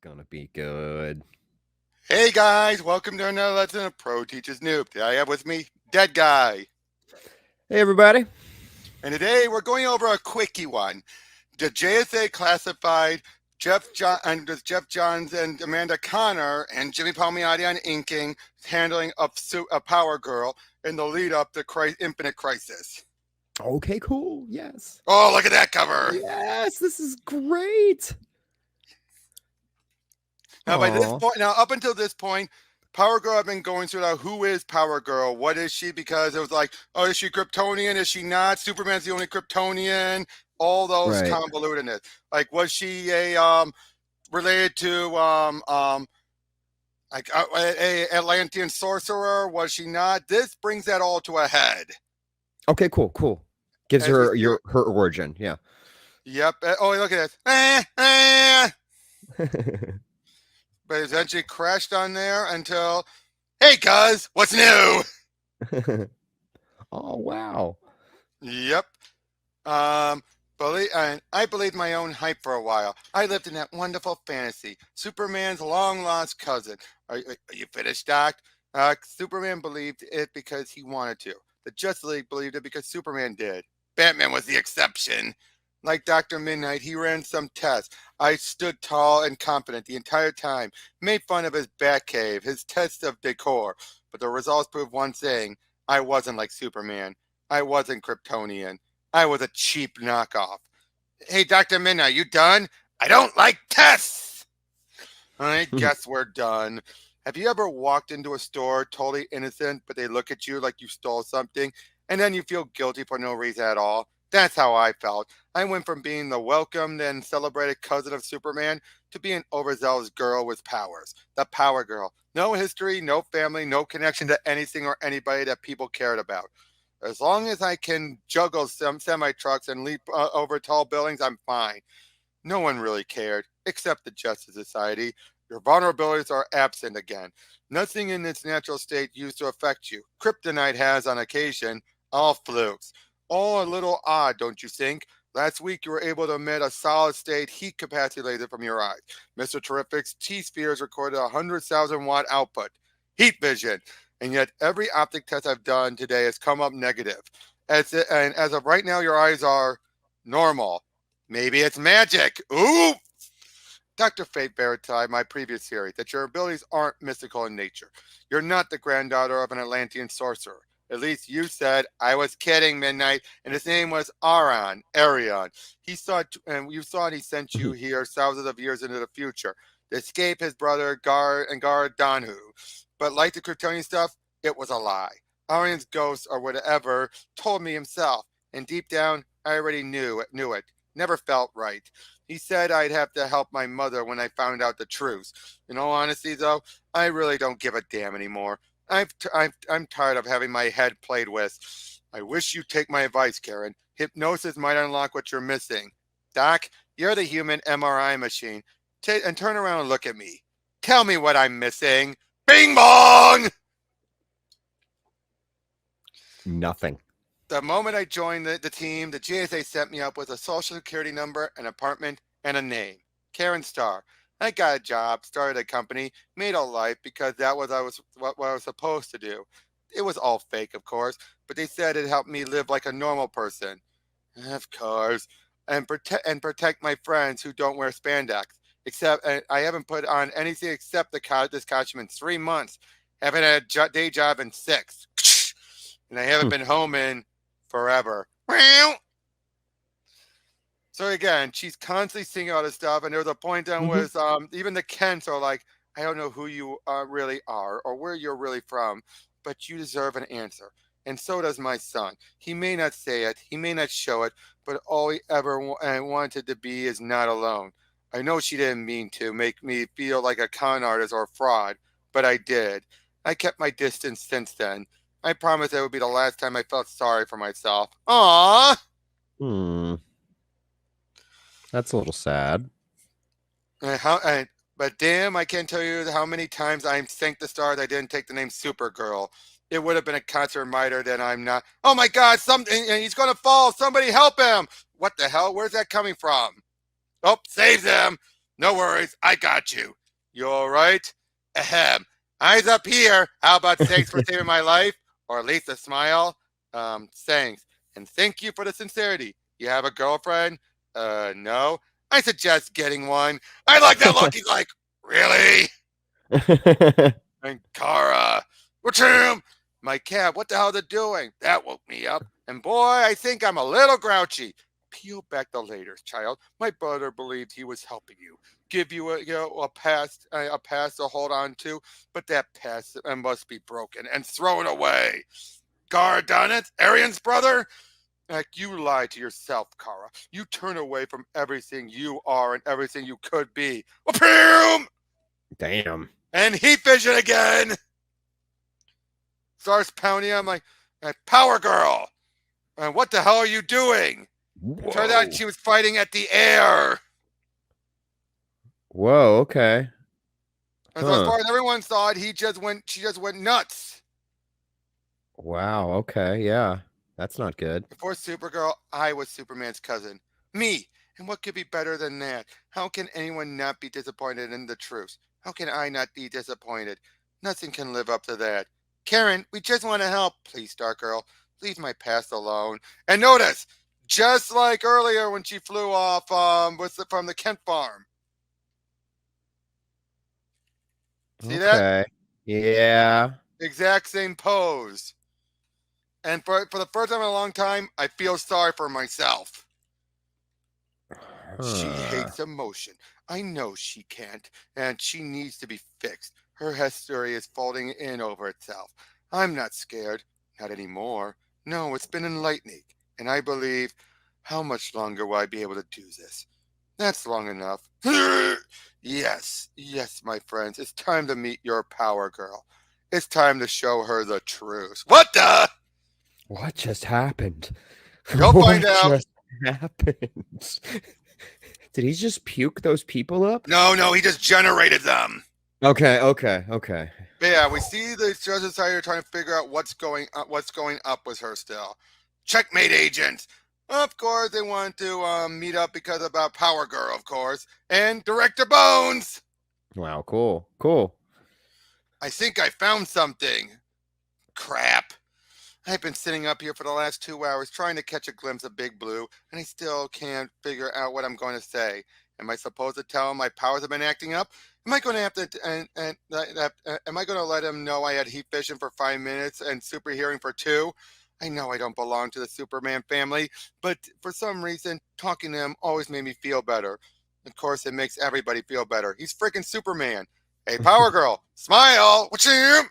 gonna be good. Hey guys, welcome to another lesson of Pro Teaches Noob. Today I have with me Dead Guy. Hey, everybody. And today we're going over a quickie one. The JSA Classified, with Geoff Johns and Amanda Connor and Jimmy Palmiotti on inking, handling of a Power Girl in the lead up to Infinite Crisis. Okay, cool. Yes. Oh, look at that cover. Yes, this is great. Now, by this Aw. point, up until this point, Power Girl, I've been going through that. Who is Power Girl? What is she? Because it was like, oh, is she Kryptonian? Is she not? Superman's the only Kryptonian. All those Right. convolutedness. Like, was she related to a Atlantean sorcerer? Was she not? This brings that all to a head. Okay, cool. Gives As we her see her origin. Yeah. Yep. Oh, look at this. But eventually crashed on there until, hey, cuz, what's new? Oh, wow. Yep. I believed my own hype for a while. I lived in that wonderful fantasy. Superman's long lost cousin. Are you finished, Doc? Superman believed it because he wanted to. The Justice League believed it because Superman did. Batman was the exception. Like Dr. Midnight, he ran some tests. I stood tall and confident the entire time, made fun of his Batcave, his test of decor. But the results proved one thing. I wasn't like Superman. I wasn't Kryptonian. I was a cheap knockoff. Hey, Dr. Midnight, you done? I don't like tests! I guess we're done. Have you ever walked into a store totally innocent, but they look at you like you stole something, and then you feel guilty for no reason at all? That's how I felt. I went from being the welcomed and celebrated cousin of Superman to being an overzealous girl with powers. The Power Girl. No history, no family, no connection to anything or anybody that people cared about. As long as I can juggle some semi-trucks and leap over tall buildings, I'm fine. No one really cared, except the Justice Society. Your vulnerabilities are absent again. Nothing in its natural state used to affect you. Kryptonite has, on occasion, all flukes. All a little odd, don't you think? Last week, you were able to emit a solid state heat capacity laser from your eyes. Mr. Terrific's T-spheres recorded a 100,000 watt output. Heat vision. And yet, every optic test I've done today has come up negative. And as of right now, your eyes are normal. Maybe it's magic. Ooh! Dr. Fate verified my previous theory that your abilities aren't mystical in nature. You're not the granddaughter of an Atlantean sorcerer. At least you said. I was kidding, Midnight, and his name was Arion. He saw, and you thought he sent you here thousands of years into the future to escape his brother Gar Donhu. But like the Kryptonian stuff, it was a lie. Arion's ghost or whatever told me himself, and deep down, I already knew it. Never felt right. He said I'd have to help my mother when I found out the truth. In all honesty, though, I really don't give a damn anymore. I'm tired of having my head played with. I wish you'd take my advice, Karen. Hypnosis might unlock what you're missing. Doc, you're the human MRI machine. And turn around and look at me. Tell me what I'm missing. Bing bong! Nothing. The moment I joined the team, the JSA set me up with a social security number, an apartment, and a name. Karen Starr. I got a job, started a company, made a life because that was what I was supposed to do. It was all fake, of course, but they said it helped me live like a normal person. Of course. And protect my friends who don't wear spandex. Except I haven't put on anything except this costume in 3 months. Haven't had a day job in 6. And I haven't been home in forever. So again, she's constantly singing all this stuff, and there was a point down was even the Kents are like, I don't know who you really are or where you're really from, but you deserve an answer. And so does my son. He may not say it, he may not show it, but all he ever wanted to be is not alone. I know she didn't mean to make me feel like a con artist or a fraud, but I did. I kept my distance since then. I promised it would be the last time I felt sorry for myself. Aww! That's a little sad. But damn, I can't tell you how many times I thanked the stars I didn't take the name Supergirl. It would have been a concert reminder that I'm not. Oh my God! He's gonna fall. Somebody help him! What the hell? Where's that coming from? Oh, saves him! No worries, I got you. You all right? Ahem. Eyes up here. How about thanks for saving my life? Or at least a smile? Thanks. And thank you for the sincerity. You have a girlfriend? No. I suggest getting one. I like that look. He's like, really? And Kara, what's him? My cat, what the hell are they doing? That woke me up. And boy, I think I'm a little grouchy. Peel back the layers, child. My brother believed he was helping you, give you a pass to hold on to, but that pass must be broken and thrown away. Gar done it, Arian's brother. Like you lied to yourself, Kara. You turn away from everything you are and everything you could be. Appear! Damn. And heat vision again. Starts pounding. I'm like, Power Girl. And what the hell are you doing? It turned out she was fighting at the air. Whoa, okay. And so as far as everyone saw it, she just went nuts. Wow, okay, yeah. That's not good. Before Supergirl, I was Superman's cousin. Me. And what could be better than that? How can anyone not be disappointed in the truth? How can I not be disappointed? Nothing can live up to that. Karen, we just want to help. Please, Stargirl, leave my past alone. And notice, just like earlier when she flew off from the Kent farm. See that? Yeah. Exact same pose. And for the first time in a long time, I feel sorry for myself. She hates emotion. I know she can't, and she needs to be fixed. Her history is folding in over itself. I'm not scared. Not anymore. No, it's been enlightening. And I believe, how much longer will I be able to do this? That's long enough. Yes, my friends. It's time to meet your Power Girl. It's time to show her the truth. What the? What just happened? Go find out. What just happened? Did he just puke those people up? No, he just generated them. Okay. But yeah, we see the Justice Society are trying to figure out what's going up with her still. Checkmate agents. Of course, they want to meet up because about Power Girl, of course, and Director Bones. Wow, cool. I think I found something. Crap. I've been sitting up here for the last 2 hours trying to catch a glimpse of Big Blue, and I still can't figure out what I'm going to say. Am I supposed to tell him my powers have been acting up? Am I going to have to? Am I going to let him know I had heat vision for 5 minutes and super hearing for 2? I know I don't belong to the Superman family, but for some reason, talking to him always made me feel better. Of course, it makes everybody feel better. He's freaking Superman. Hey, Power Girl, smile. What's him?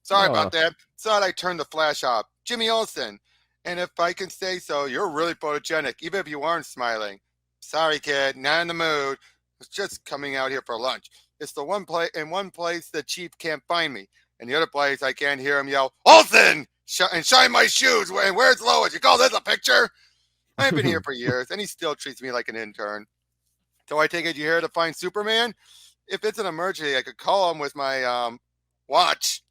Sorry about that. Thought I turned the flash off. Jimmy Olsen. And if I can say so, you're really photogenic, even if you aren't smiling. Sorry, kid, not in the mood. I was just coming out here for lunch. It's the one place the chief can't find me. And the other place I can't hear him yell, Olsen! And shine my shoes. And where's Lois? You call this a picture? I've been here for years, and he still treats me like an intern. So I take it you're here to find Superman? If it's an emergency, I could call him with my watch.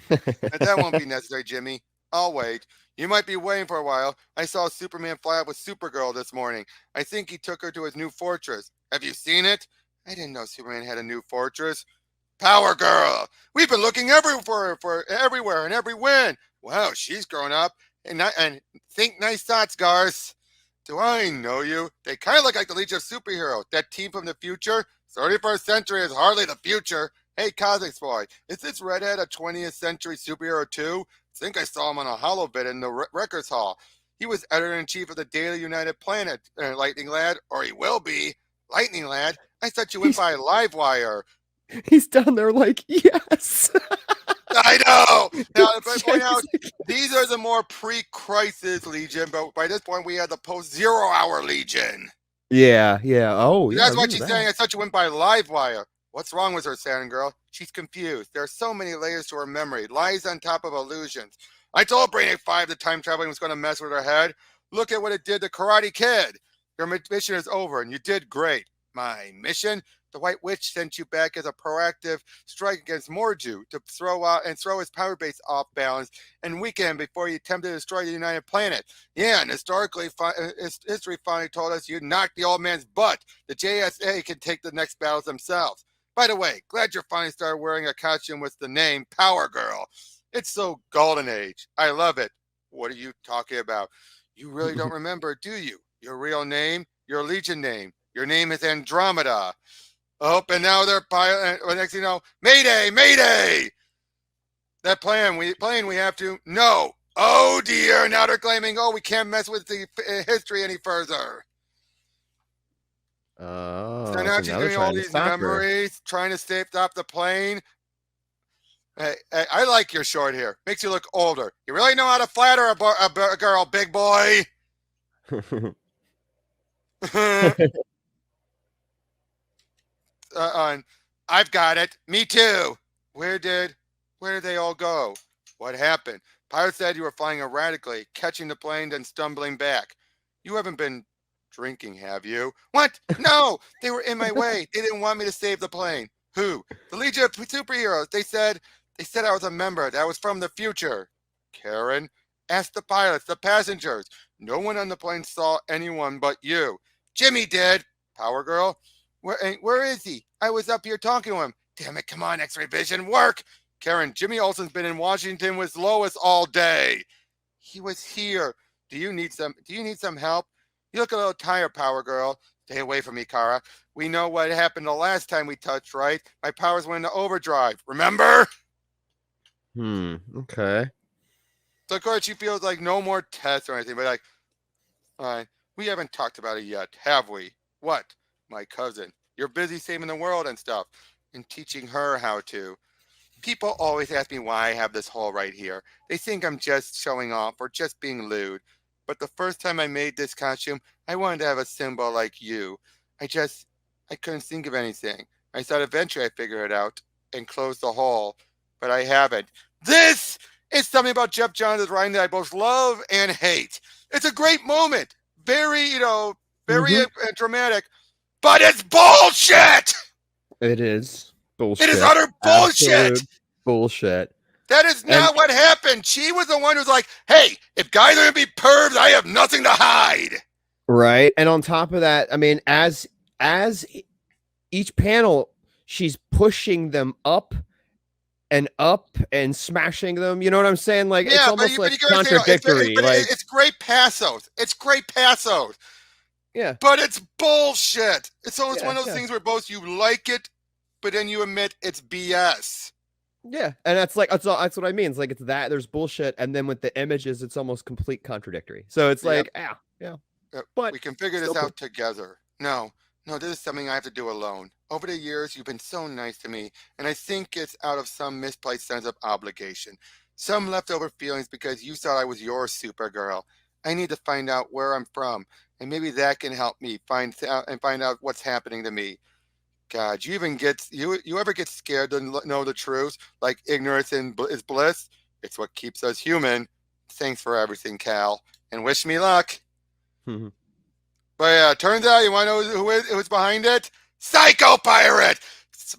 That won't be necessary, Jimmy. I'll wait. You might be waiting for a while. I saw Superman fly out with Supergirl this morning. I think he took her to his new fortress. Have you seen it? I didn't know Superman had a new fortress. Power Girl. We've been looking everywhere and every wind. Wow, she's grown up. And think nice thoughts, Garth. Do I know you? They kind of look like the Legion of Superheroes. That team from the future. 31st century is hardly the future. Hey, Cosmic Boy, is this redhead a 20th century superhero too? I think I saw him on a hollow bit in the records hall. He was editor-in-chief of the Daily United Planet, Lightning Lad, or he will be. Lightning Lad? I thought you went by Livewire. He's down there like, yes. I know. Now, point out, these are the more pre-crisis Legion, but by this point we had the post-0 hour Legion. Yeah. Oh, yeah. That's what she's saying. I thought you went by Livewire. What's wrong with her, Sand Girl? She's confused. There are so many layers to her memory, lies on top of illusions. I told Brainiac 5 that time traveling was going to mess with her head. Look at what it did to Karate Kid. Your mission is over, and you did great. My mission? The White Witch sent you back as a proactive strike against Morju to throw his power base off balance and weaken him before he attempted to destroy the United Planet. Yeah, and history finally told us you knocked the old man's butt. The JSA can take the next battles themselves. By the way, glad you're finally started wearing a costume with the name Power Girl. It's so golden age. I love it. What are you talking about? You really don't remember, do you? Your real name? Your Legion name. Your name is Andromeda. Oh, and now they're next thing you know, Mayday, Mayday! That plane we have to. No. Oh dear, now they're claiming, oh, we can't mess with the history any further. Oh, So now so she's now they're doing all trying to these stop her. memories, trying to stop the plane. Hey, I like your short hair. Makes you look older. You really know how to flatter a girl, big boy. I've got it. Me too. Where did they all go? What happened? Pilot said you were flying erratically, catching the plane, then stumbling back. You haven't been drinking, have you? What? No, they were in my way. They didn't want me to save the plane. Who? The Legion of Superheroes. They said I was a member. That was from the future. Karen, ask the pilots, the passengers. No one on the plane saw anyone but you. Jimmy did. Power Girl. Where is he? I was up here talking to him. Damn it, come on, X-ray vision, work! Karen, Jimmy Olsen's been in Washington with Lois all day. He was here. Do you need some help? You look a little tired, Power Girl. Stay away from me, Kara. We know what happened the last time we touched, right? My powers went into overdrive. Remember? Okay. So of course she feels like no more tests or anything, but like, fine. We haven't talked about it yet, have we? What? My cousin. You're busy saving the world and stuff, and teaching her how to. People always ask me why I have this hole right here. They think I'm just showing off or just being lewd. But the first time I made this costume, I wanted to have a symbol like you. I couldn't think of anything. I thought eventually I'd figure it out and close the hole, but I haven't. This is something about Geoff Johns' writing that I both love and hate. It's a great moment. Very, very dramatic. But it's bullshit! It is bullshit. It is utter bullshit! Absolute bullshit. That is not what happened. She was the one who's like, hey, if guys are going to be pervs, I have nothing to hide. Right. And on top of that, I mean, as each panel, she's pushing them up and smashing them. You know what I'm saying? Like, it's almost like contradictory. It's great passos. It's great passos. Yeah. But it's bullshit. It's almost one of those things where both you like it, but then you admit it's BS. Yeah. And that's what I mean. It's like, it's that there's bullshit. And then with the images, it's almost complete contradictory. So it's like, yeah. But we can figure this out together. No, this is something I have to do alone. Over the years, you've been so nice to me, and I think it's out of some misplaced sense of obligation. Some leftover feelings because you thought I was your Supergirl. I need to find out where I'm from, and maybe that can help me find out what's happening to me. God, you ever get scared to know the truth? Like ignorance is bliss? It's what keeps us human. Thanks for everything, Cal, and wish me luck. But yeah, turns out you want to know who's behind it? Psycho Pirate!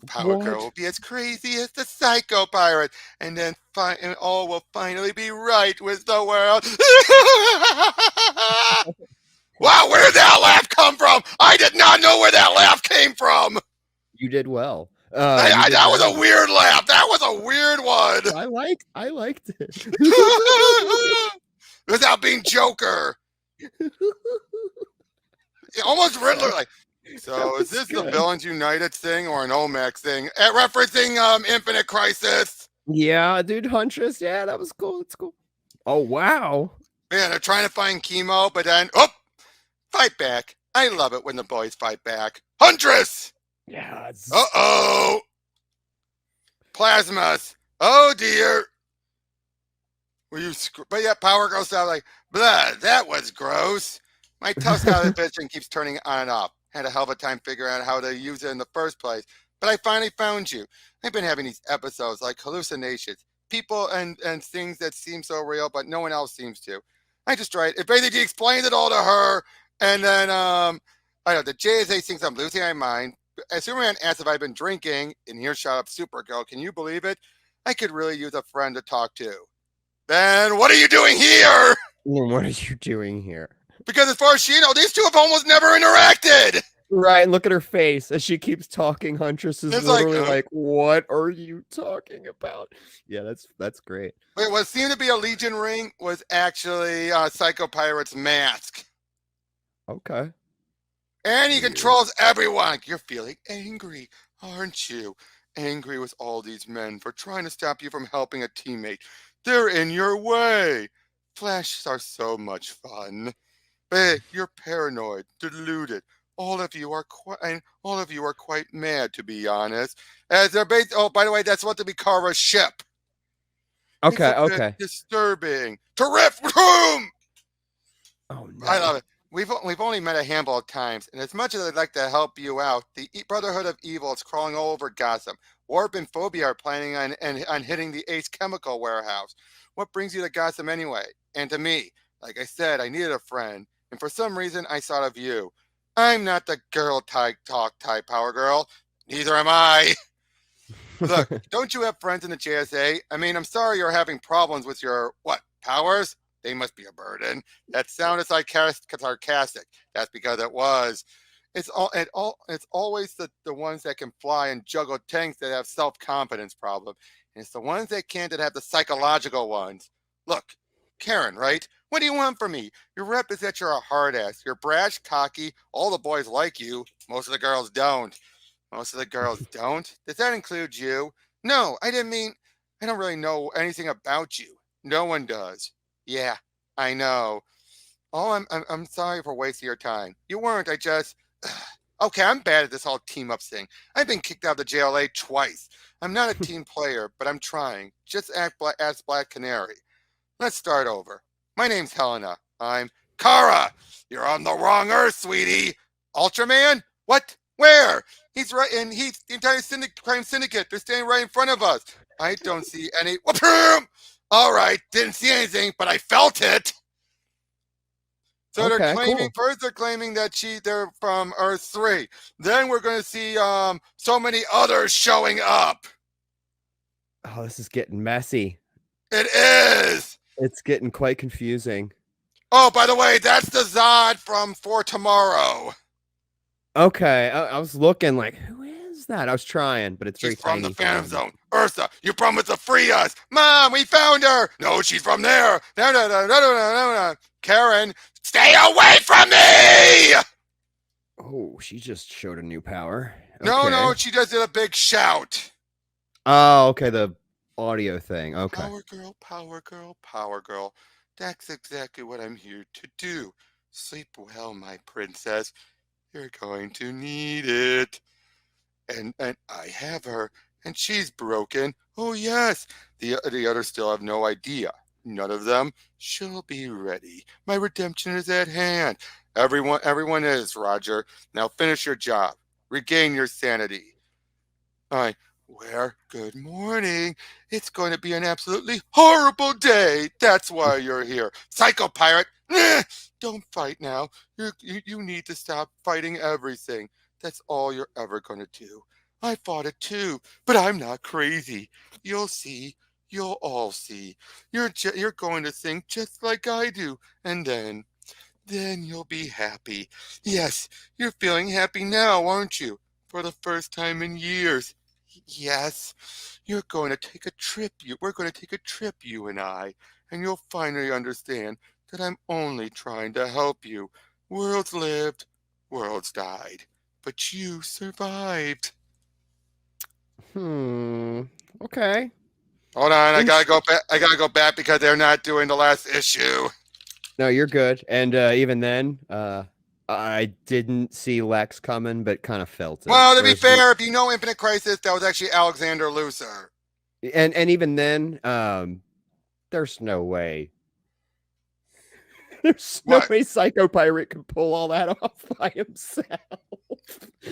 Power Girl will be as crazy as the Psycho Pirate, and then all will finally be right with the world. Wow, where did that laugh come from? I did not know where that laugh came from. You did well. That was a weird laugh. That was a weird one. I liked it. Without being Joker. Almost Riddler, like. So is this the Villains United thing or an Omax thing? Referencing Infinite Crisis. Yeah, dude, Huntress. Yeah, that was cool. It's cool. Oh wow. Man, they're trying to find Chemo, but then fight back. I love it when the boys fight back. Huntress. Yeah. Uh-oh. Plasmas. Oh dear. But yeah, Power Girl sounds like, blah, that was gross. My tough style vision keeps turning on and off. Had a hell of a time figuring out how to use it in the first place. But I finally found you. I've been having these episodes like hallucinations. People and things that seem so real, but no one else seems to. I just tried. It basically explained it all to her. And then I know the JSA thinks I'm losing my mind. As Superman asks if I've been drinking, in earshot of Supergirl, can you believe it? I could really use a friend to talk to. Then what are you doing here? What are you doing here? Because as far as she knows, these two have almost never interacted. Right, and look at her face as she keeps talking. Huntress is It's literally like, "What are you talking about?" Yeah, that's great. Wait, what seemed to be a Legion ring was actually Psycho Pirate's mask. Okay. And he controls everyone. You're feeling angry, aren't you? Angry with all these men for trying to stop you from helping a teammate. They're in your way. Flashes are so much fun. But you're paranoid, deluded. All of you are quite mad, to be honest. As they're based. Oh, by the way, that's what to be Kara's ship. Okay. It's a bit Okay. disturbing. Terrific. Oh no. I love it. We've only met a handful of times, and as much as I'd like to help you out, the Brotherhood of Evil is crawling all over Gotham. Warp and Phobia are planning on hitting the Ace Chemical warehouse. What brings you to Gotham anyway? And to me, like I said, I needed a friend, and for some reason, I thought of you. I'm not the girl type Power Girl. Neither am I. Look, don't you have friends in the JSA? I mean, I'm sorry you're having problems with your powers? They must be a burden. That sounded sarcastic. That's because it was. It's always the ones that can fly and juggle tanks that have self-confidence problem. And it's the ones that can't that have the psychological ones. Look, Karen, right? What do you want from me? Your rep is that you're a hard ass. You're brash, cocky. All the boys like you. Most of the girls don't. Most of the girls don't? Does that include you? No, I didn't mean. I don't really know anything about you. No one does. Yeah, I know. Oh, I'm sorry for wasting your time. You weren't. I just. Okay, I'm bad at this whole team up thing. I've been kicked out of the JLA twice. I'm not a team player, but I'm trying. Just ask Black Canary. Let's start over. My name's Helena. I'm Kara. You're on the wrong Earth, sweetie. Ultraman? What? Where? He's right, and he's the entire crime syndicate. They're standing right in front of us. I don't see any. All right, didn't see anything, but I felt it. So Okay, they're claiming cool. first they're claiming that they're from Earth 3. Then we're going to see so many others showing up. Oh, this is getting messy. It is. It's getting quite confusing. Oh, by the way, that's the Zod from For Tomorrow. Okay, I was looking like, who is that? I was trying, but it's very She's from tiny. the Phantom Zone. Ursa, you promised to free us. Mom, we found her. No, she's from there. No. Karen, stay away from me! Oh, she just showed a new power. No, she just did a big shout. Oh, okay, the audio thing. Okay. Power girl. That's exactly what I'm here to do. Sleep well, my princess. You're going to need it. And I have her, and she's broken. Oh, yes. The others still have no idea. None of them. She'll be ready. My redemption is at hand. Everyone is, Roger. Now finish your job. Regain your sanity. Good morning. It's going to be an absolutely horrible day. That's why you're here. Psycho Pirate. Don't fight now. You need to stop fighting everything. That's all you're ever going to do. I fought it too, but I'm not crazy. You'll see. You'll all see. You're going to think just like I do, and then you'll be happy. Yes, you're feeling happy now, aren't you? For the first time in years. Yes, you're going to take a trip. We're going to take a trip, you and I, and you'll finally understand that I'm only trying to help you. Worlds lived, worlds died, but you survived. Okay. Hold on, I gotta go back. I gotta go back because they're not doing the last issue. No, you're good. And even then, I didn't see Lex coming, but kind of felt it. Well, to be fair, if you know Infinite Crisis, that was actually Alexander Luthor. And even then, there's no way. There's no way Psycho Pirate could pull all that off by himself.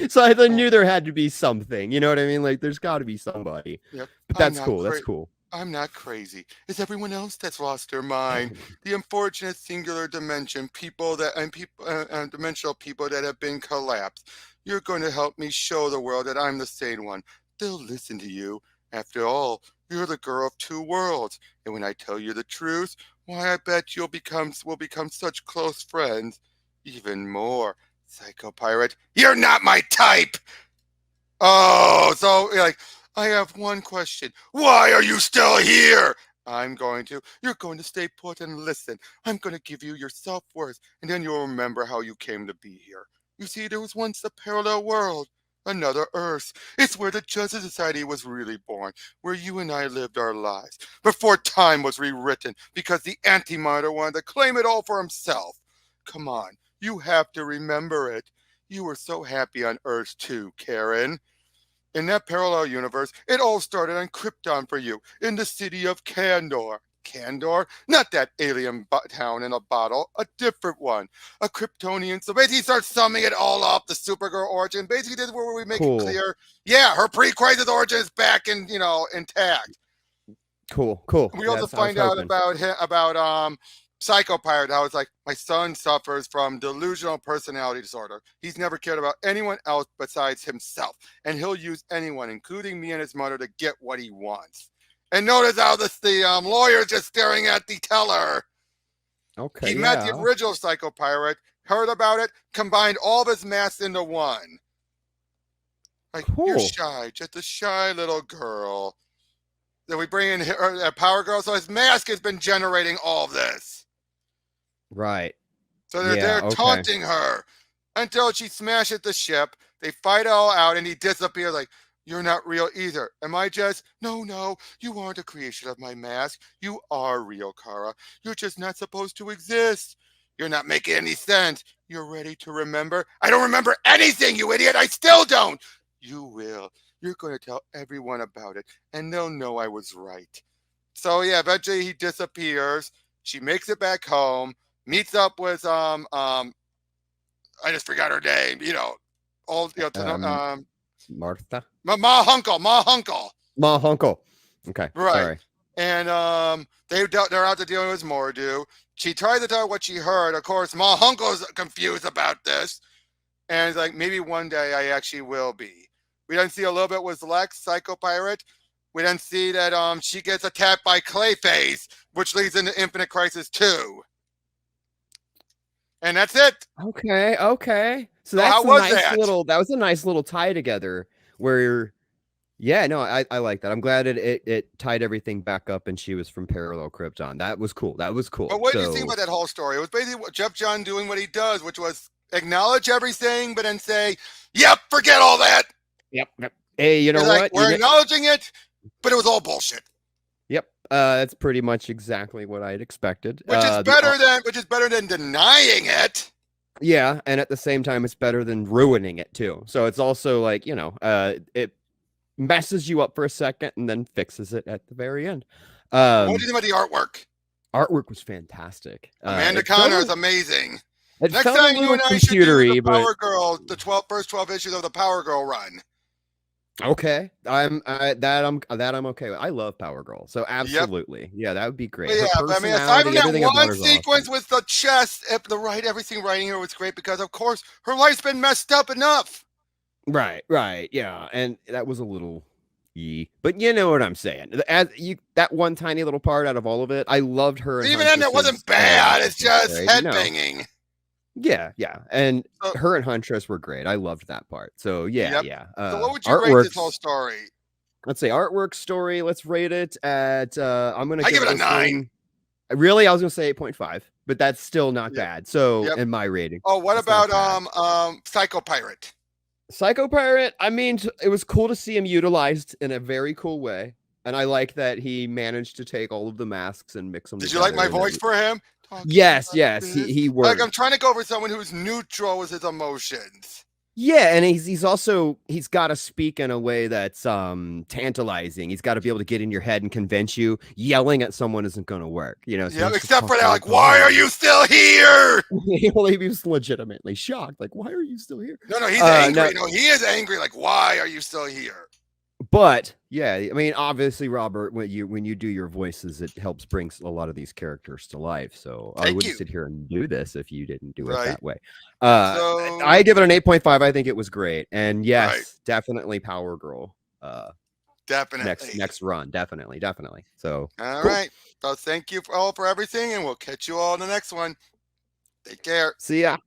So I knew there had to be something. You know what I mean? Like, there's got to be somebody. Yep. But that's cool. That's cool. I'm not crazy. It's everyone else that's lost their mind. The unfortunate singular dimension people that and people dimensional people that have been collapsed. You're going to help me show the world that I'm the sane one. They'll listen to you. After all, you're the girl of two worlds. And when I tell you the truth, why I bet we'll become such close friends. Even more, psycho pirate. You're not my type. Oh, so like I have one question. Why are you still here? You're going to stay put and listen. I'm going to give you your self-worth, and then you'll remember how you came to be here. You see, there was once a parallel world, another Earth. It's where the Justice Society was really born, where you and I lived our lives, before time was rewritten because the Anti-Monitor wanted to claim it all for himself. Come on, you have to remember it. You were so happy on Earth too, Karen. In that parallel universe, it all started on Krypton for you, in the city of Kandor. Kandor? Not that alien town in a bottle, a different one. A Kryptonian. So basically, he starts summing it all up, the Supergirl origin. Basically, this is where we make it clear. Yeah, her pre-crisis origin is back and, intact. Cool. We also find out about Psycho Pirate, how it's like, my son suffers from delusional personality disorder. He's never cared about anyone else besides himself, and he'll use anyone, including me and his mother, to get what he wants. And notice how the lawyer's just staring at the teller. Okay. He met the original Psycho Pirate, heard about it, combined all of his masks into one. Like, you're shy, just a shy little girl. Then we bring in a Power Girl, so his mask has been generating all of this. Right. So they're taunting her until she smashes the ship. They fight all out, and he disappears like, you're not real either. Am I just? No, you aren't a creation of my mask. You are real, Kara. You're just not supposed to exist. You're not making any sense. You're ready to remember? I don't remember anything, you idiot. I still don't. You will. You're going to tell everyone about it, and they'll know I was right. So yeah, eventually he disappears. She makes it back home. Meets up with I just forgot her name. Martha. Ma Hunkle. Okay. Right. Sorry. And they're out to deal with Mordu. She tries to tell what she heard. Of course, Ma Hunkle's confused about this, and it's like, maybe one day I actually will be. We then see a little bit with Lex, Psycho Pirate. We then see that she gets attacked by Clayface, which leads into Infinite Crisis 2. And that's it. Okay. So that's that was a nice little tie together where, I like that. I'm glad it tied everything back up and she was from Parallel Krypton. That was cool. But what do you think about that whole story? It was basically Geoff Johns doing what he does, which was acknowledge everything, but then say, yep, forget all that. Yep. Hey, you know what? We're acknowledging it, but it was all bullshit. Yep. That's pretty much exactly what I'd expected. Which is better than denying it. Yeah, and at the same time, it's better than ruining it too. So it's also like, it messes you up for a second and then fixes it at the very end. What do you think about the artwork? Artwork was fantastic. Amanda Connor is amazing. Next time you and I should do the Power Girl, the first 12 issues of the Power Girl run. Okay, I'm okay with. I love Power Girl, so absolutely, yeah, that would be great. Yeah, I mean, aside from that one sequence with the chest, everything writing her was great because, of course, her life's been messed up enough. Right, yeah, and that was a little, but you know what I'm saying. That one tiny little part out of all of it, I loved her. Even then, it wasn't bad. It's just headbanging. Yeah, and her and Huntress were great. I loved that part. So yeah. So what would you rate this whole story? Let's say artwork story. Let's rate it at. I'm gonna give it a 9. Really, I was gonna say 8.5, but that's still not bad. So in my rating. Oh, what about Psycho Pirate? Psycho Pirate. I mean, it was cool to see him utilized in a very cool way, and I like that he managed to take all of the masks and mix them. Did you like my voice for him? Yes, he worked. Like, I'm trying to go for someone who's neutral with his emotions. Yeah, and he's got to speak in a way that's tantalizing. He's got to be able to get in your head and convince you. Yelling at someone isn't going to work, So yeah, except for that, like, why are you still here? Well, he was legitimately shocked. Like, why are you still here? No, he's angry. No, he is angry. Like, why are you still here? But yeah, I mean, obviously, Robert, when you do your voices, it helps bring a lot of these characters to life. So I Thank wouldn't you. sit here and do this if you didn't do it Right. that way. So I give it an 8.5. I think it was great, and right. yes, definitely Power Girl. Definitely. Next run, definitely. So All cool. right. So thank you all for everything, and we'll catch you all in the next one. Take care. See ya.